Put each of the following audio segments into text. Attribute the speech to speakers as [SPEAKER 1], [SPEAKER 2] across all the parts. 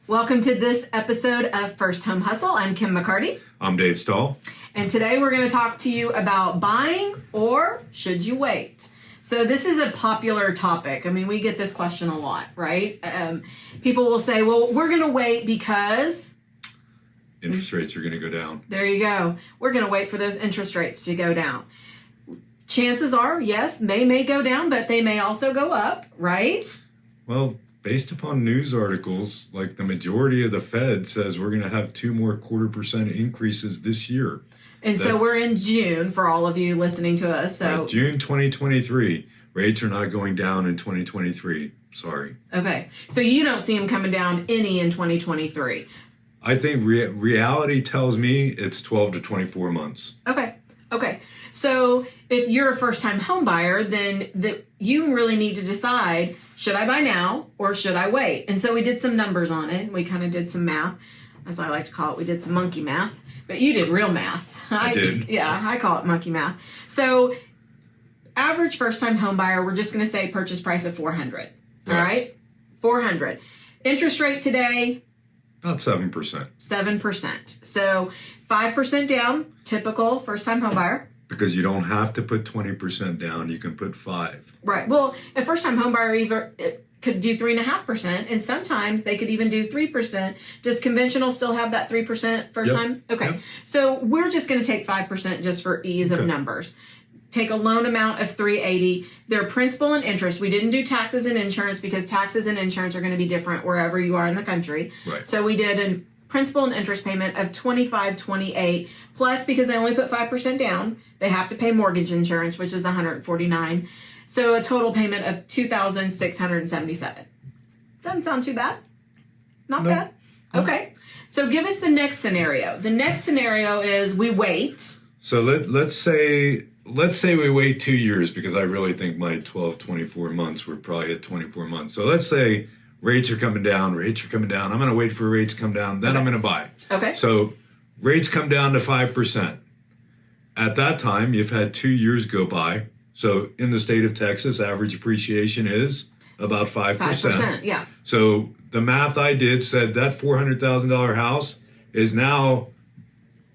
[SPEAKER 1] Welcome to this episode of First Home Hustle. I'm Kim McCarty.
[SPEAKER 2] I'm Dave Stahl.
[SPEAKER 1] And today we're going to talk to you about buying or should you wait? So this is a popular topic. I mean, we get this question a lot, right? People will say, well, we're going to wait because...
[SPEAKER 2] interest rates are going to go down.
[SPEAKER 1] There you go. We're going to wait for those interest rates to go down. Chances are, yes, they may go down, but they may also go up, right?
[SPEAKER 2] Well, based upon news articles, like the majority of the Fed says we're going to have 2 more 0.25% increases this year.
[SPEAKER 1] And so we're in June for all of you listening to us. So
[SPEAKER 2] right, June 2023. Rates are not going down in 2023. Sorry.
[SPEAKER 1] Okay. So you don't see them coming down any in 2023.
[SPEAKER 2] I think reality tells me it's 12 to 24 months.
[SPEAKER 1] Okay. So if you're a first-time home buyer, then you really need to decide, should I buy now or should I wait? And so we did some numbers on it. We kind of did some math, as I like to call it. We did some monkey math, but you did real math.
[SPEAKER 2] I did.
[SPEAKER 1] Yeah, I call it monkey math. So average first-time home buyer, we're just going to say purchase price of $400. All right? $400. Interest rate today?
[SPEAKER 2] About 7%.
[SPEAKER 1] 7%. So 5% down, typical first-time home buyer.
[SPEAKER 2] Because you don't have to put 20% down. You can put 5%.
[SPEAKER 1] Right. Well, a first-time home buyer could do 3.5%, and sometimes they could even do 3%. Does conventional still have that 3% first time? Okay.
[SPEAKER 2] Yep.
[SPEAKER 1] So we're just going to take 5% just for ease of numbers. Take a loan amount of $380. Their principal and interest. We didn't do taxes and insurance because taxes and insurance are going to be different wherever you are in the country.
[SPEAKER 2] Right.
[SPEAKER 1] So we did a principal and interest payment of $25.28 plus, because they only put 5% down, they have to pay mortgage insurance, which is $149. So a total payment of $2,677. Doesn't sound too bad. Not bad. Okay. So give us the next scenario. The next scenario is we wait.
[SPEAKER 2] So let's say we wait 2 years, because I really think my 12, 24 months, we're probably at 24 months. So let's say rates are coming down. I'm going to wait for rates to come down. Then I'm going to buy.
[SPEAKER 1] Okay.
[SPEAKER 2] So rates come down to 5%. At that time, you've had 2 years go by. So in the state of Texas, average appreciation is about 5%.
[SPEAKER 1] 5%, yeah.
[SPEAKER 2] So the math I did said that $400,000 house is now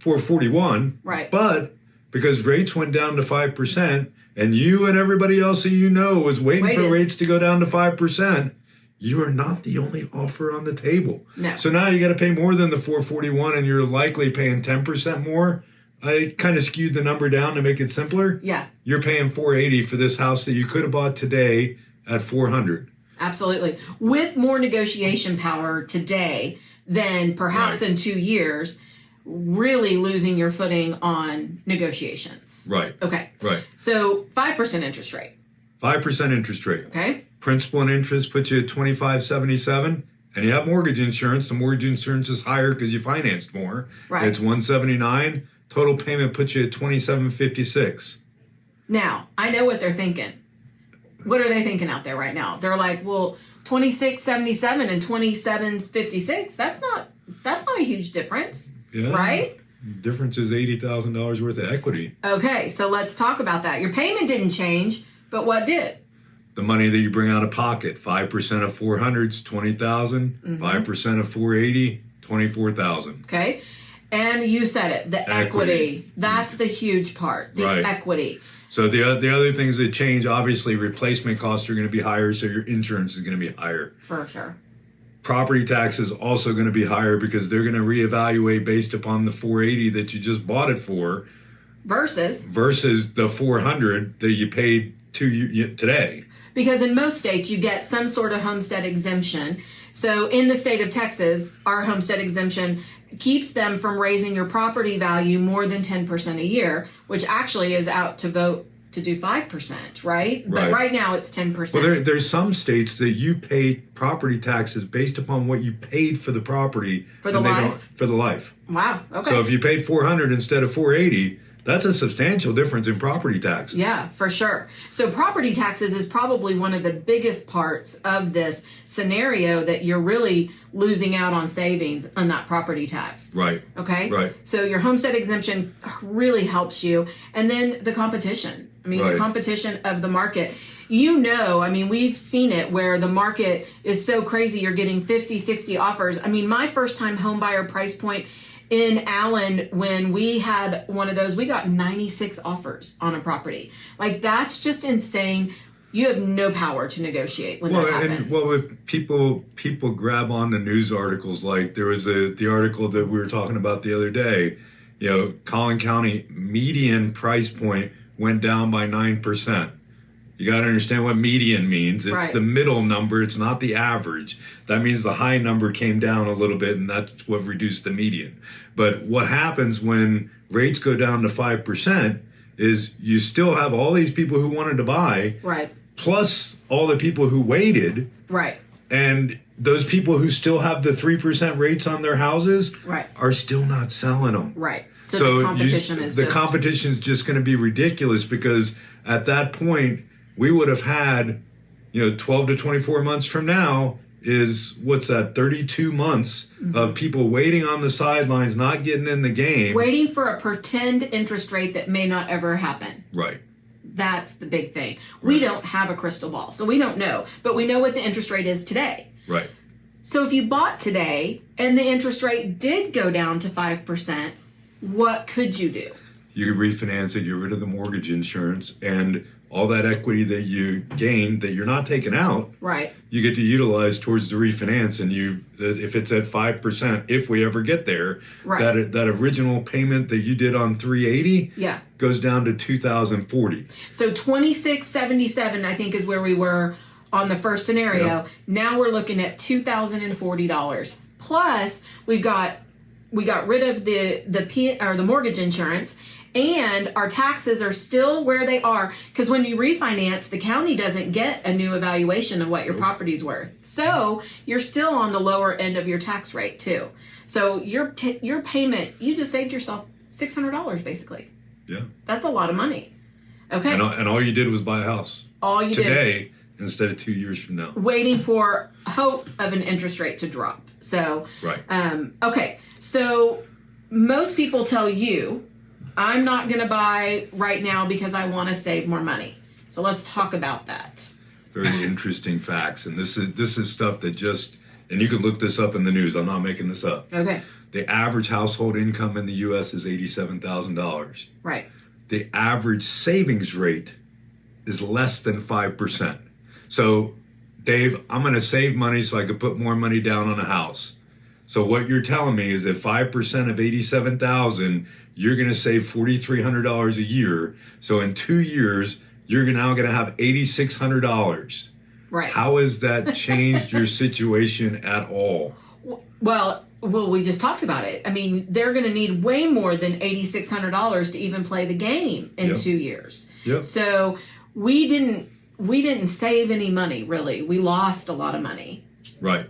[SPEAKER 2] $441.
[SPEAKER 1] Right.
[SPEAKER 2] But because rates went down to 5%, and you and everybody else that you know was waiting for rates to go down to 5%, you are not the only offer on the table.
[SPEAKER 1] No.
[SPEAKER 2] So now you got to pay more than the $441, and you're likely paying 10% more. I kind of skewed the number down to make it simpler.
[SPEAKER 1] Yeah.
[SPEAKER 2] You're paying $480 for this house that you could have bought today at $400.
[SPEAKER 1] Absolutely. With more negotiation power today than perhaps in 2 years, really losing your footing on negotiations.
[SPEAKER 2] Right.
[SPEAKER 1] Okay.
[SPEAKER 2] Right.
[SPEAKER 1] So 5% interest rate.
[SPEAKER 2] 5% interest rate.
[SPEAKER 1] Okay.
[SPEAKER 2] Principal and interest puts you at $2,577, and you have mortgage insurance. The mortgage insurance is higher because you financed more.
[SPEAKER 1] Right.
[SPEAKER 2] It's $179. Total payment puts you at $2,756.
[SPEAKER 1] Now, I know what they're thinking. What are they thinking out there right now? They're like, well, $2,677 and $2,756. That's not a huge difference.
[SPEAKER 2] Yeah.
[SPEAKER 1] Right?
[SPEAKER 2] Difference is $80,000 worth of equity.
[SPEAKER 1] Okay, so let's talk about that. Your payment didn't change, but what did?
[SPEAKER 2] The money that you bring out of pocket, 5% of 400 is $20,000. 5% of 480, $24,000.
[SPEAKER 1] Okay. And you said it, the equity. That's the huge part, the equity.
[SPEAKER 2] So the other things that change, obviously replacement costs are going to be higher, so your insurance is going to be higher. For sure. Property tax is also going to be higher because they're going to reevaluate based upon the 480 that you just bought it for. Versus the 400 that you paid today.
[SPEAKER 1] Because in most states, you get some sort of homestead exemption. So in the state of Texas, our homestead exemption keeps them from raising your property value more than 10% a year, which actually is out to vote to do 5%, right? But right now it's 10%.
[SPEAKER 2] Well, there's some states that you pay property taxes based upon what you paid for the property.
[SPEAKER 1] For the life?
[SPEAKER 2] For the life.
[SPEAKER 1] Wow, okay.
[SPEAKER 2] So if you paid $400 instead of $480, that's a substantial difference in property taxes.
[SPEAKER 1] Yeah, for sure. So property taxes is probably one of the biggest parts of this scenario that you're really losing out on savings on that property tax.
[SPEAKER 2] Right.
[SPEAKER 1] Okay?
[SPEAKER 2] Right.
[SPEAKER 1] So your homestead exemption really helps you. And then the competition. I mean, the competition of the market. I mean, we've seen it where the market is so crazy. You're getting 50, 60 offers. I mean, my first time home buyer price point in Allen, when we had one of those, we got 96 offers on a property. Like, that's just insane. You have no power to negotiate when that happens.
[SPEAKER 2] If people grab on the news articles, like there was the article that we were talking about the other day, Collin County median price point went down by 9%. You got to understand what median means. It's the middle number. It's not the average. That means the high number came down a little bit, and that's what reduced the median. But what happens when rates go down to 5% is you still have all these people who wanted to buy, plus all the people who waited, and those people who still have the 3% rates on their houses are still not selling them.
[SPEAKER 1] So the competition
[SPEAKER 2] competition is just going to be ridiculous, because at that point we would have had 12 to 24 months from now is 32 months of people waiting on the sidelines, not getting in the game,
[SPEAKER 1] waiting for a pretend interest rate that may not ever happen. That's the big thing. We don't have a crystal ball, so we don't know, but we know what the interest rate is today. So if you bought today and the interest rate did go down to 5%, what could you do?
[SPEAKER 2] You could refinance it, get rid of the mortgage insurance, and all that equity that you gained that you're not taking out, you get to utilize towards the refinance. And if it's at 5%, if we ever get there, that original payment that you did on 380 goes down to 2,040.
[SPEAKER 1] So 2677, I think, is where we were on the first scenario. Now we're looking at $2,040. Plus we got rid of the mortgage insurance, and our taxes are still where they are, because when you refinance, the county doesn't get a new evaluation of what your property's worth. So you're still on the lower end of your tax rate too. So your payment, you just saved yourself $600 basically. That's a lot of money. Okay.
[SPEAKER 2] And all you did was buy a house.
[SPEAKER 1] All you did
[SPEAKER 2] today instead of 2 years from now.
[SPEAKER 1] Waiting for hope of an interest rate to drop. So okay. So most people tell you, I'm not going to buy right now because I want to save more money. So let's talk about that.
[SPEAKER 2] Very interesting facts. And this is stuff that and you can look this up in the news. I'm not making this up.
[SPEAKER 1] Okay.
[SPEAKER 2] The average household income in the U.S. is $87,000. The average savings rate is less than 5%. So, Dave, I'm going to save money so I could put more money down on a house. So what you're telling me is that 5% of $87,000, you're going to save $4,300 a year. So in 2 years, you're now going to have $8,600. How has that changed your situation at all?
[SPEAKER 1] Well, we just talked about it. I mean, they're going to need way more than $8,600 to even play the game in 2 years. So we didn't save any money, really. We lost a lot of money.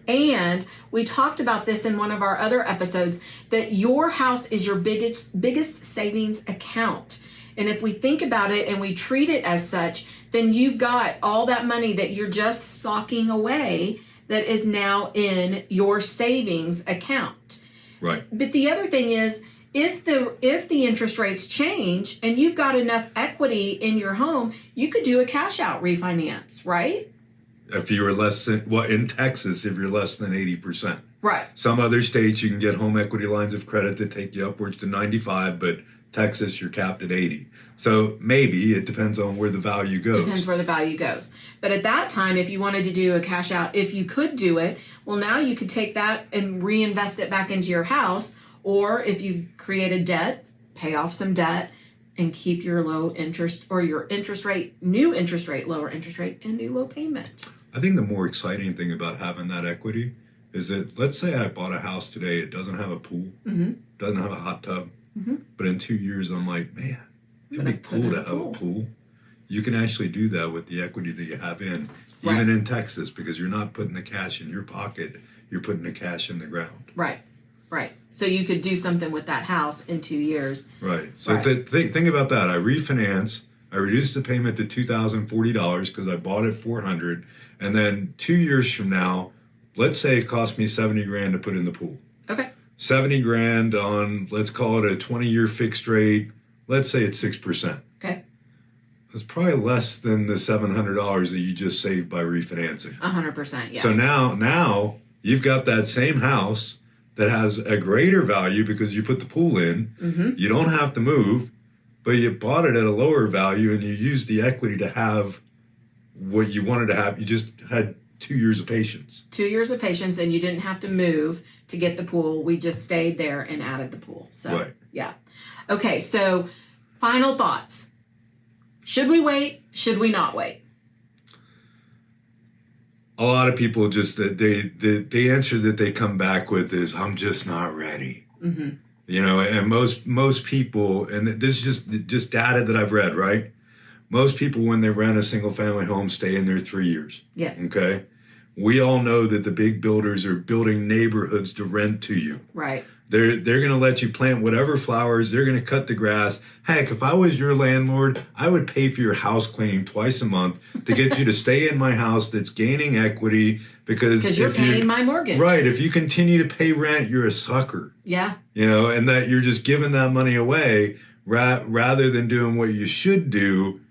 [SPEAKER 1] And we talked about this in one of our other episodes, that your house is your biggest savings account. And if we think about it and we treat it as such, then you've got all that money that you're just socking away that is now in your savings account. But the other thing is, if the interest rates change and you've got enough equity in your home, you could do a cash out refinance, right?
[SPEAKER 2] If you were less than, in Texas, if you're less than 80%.
[SPEAKER 1] Right.
[SPEAKER 2] Some other states you can get home equity lines of credit that take you upwards to 95, but Texas, you're capped at 80. So maybe it depends on where the value goes.
[SPEAKER 1] Depends where the value goes. But at that time, if you wanted to do a cash out, if you could do it, well, now you could take that and reinvest it back into your house. Or if you created debt, pay off some debt and keep your low interest or your interest rate, new interest rate, lower interest rate, and new low payment.
[SPEAKER 2] I think the more exciting thing about having that equity is that, let's say I bought a house today, it doesn't have a pool, doesn't have a hot tub, but in 2 years I'm like, man, it'd be cool to have a pool. You can actually do that with the equity that you have in, even in Texas, because you're not putting the cash in your pocket, you're putting the cash in the ground.
[SPEAKER 1] Right. So you could do something with that house in 2 years.
[SPEAKER 2] So think about that. I refinance, I reduced the payment to $2,040 because I bought it $400, and then 2 years from now, let's say it cost me $70,000 to put in the pool.
[SPEAKER 1] Okay.
[SPEAKER 2] $70,000 on, let's call it a 20-year fixed rate. Let's say it's 6%.
[SPEAKER 1] Okay.
[SPEAKER 2] It's probably less than the $700 that you just saved by refinancing.
[SPEAKER 1] 100%, yeah.
[SPEAKER 2] So now you've got that same house that has a greater value because you put the pool in.
[SPEAKER 1] Mm-hmm.
[SPEAKER 2] You don't have to move, but you bought it at a lower value and you used the equity to have what you wanted to have. You just had 2 years of patience.
[SPEAKER 1] 2 years of patience, and you didn't have to move to get the pool. We just stayed there and added the pool. So,
[SPEAKER 2] right.
[SPEAKER 1] Yeah. Okay, so final thoughts. Should we wait? Should we not wait?
[SPEAKER 2] A lot of people just, the answer that they come back with is, I'm just not ready.
[SPEAKER 1] Mm-hmm.
[SPEAKER 2] You know, and most people, and this is just data that I've read, right? Most people, when they rent a single family home, stay in there 3 years.
[SPEAKER 1] Yes.
[SPEAKER 2] Okay. We all know that the big builders are building neighborhoods to rent to you.
[SPEAKER 1] Right.
[SPEAKER 2] They're going to let you plant whatever flowers. They're going to cut the grass. Heck, if I was your landlord, I would pay for your house cleaning twice a month to get you to stay in my house that's gaining equity because
[SPEAKER 1] you're paying my mortgage.
[SPEAKER 2] Right. If you continue to pay rent, you're a sucker.
[SPEAKER 1] Yeah.
[SPEAKER 2] You know, and that you're just giving that money away rather than doing what you should do,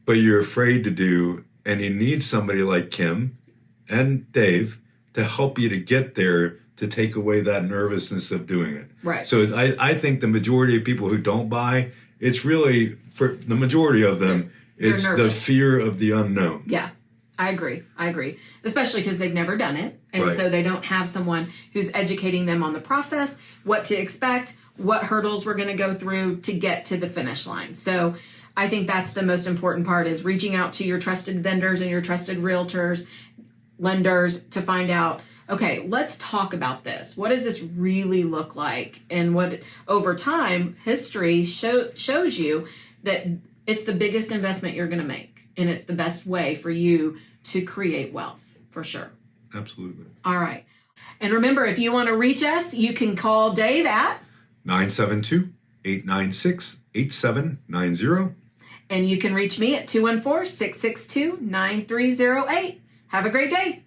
[SPEAKER 2] but you're afraid to do. And you need somebody like Kim and Dave to help you to get there, to take away that nervousness of doing it.
[SPEAKER 1] Right.
[SPEAKER 2] So I think the majority of people who don't buy, it's really, for the majority of them, it's the fear of the unknown.
[SPEAKER 1] Yeah, I agree. Especially because they've never done it. And
[SPEAKER 2] right.
[SPEAKER 1] So they don't have someone who's educating them on the process, what to expect, what hurdles we're going to go through to get to the finish line. So I think that's the most important part, is reaching out to your trusted vendors and your trusted realtors, lenders, to find out, okay, let's talk about this. What does this really look like? And what, over time, history shows you that it's the biggest investment you're going to make. And it's the best way for you to create wealth, for sure.
[SPEAKER 2] Absolutely.
[SPEAKER 1] All right. And remember, if you want to reach us, you can call Dave at
[SPEAKER 2] 972-896-8790.
[SPEAKER 1] And you can reach me at 214-662-9308. Have a great day.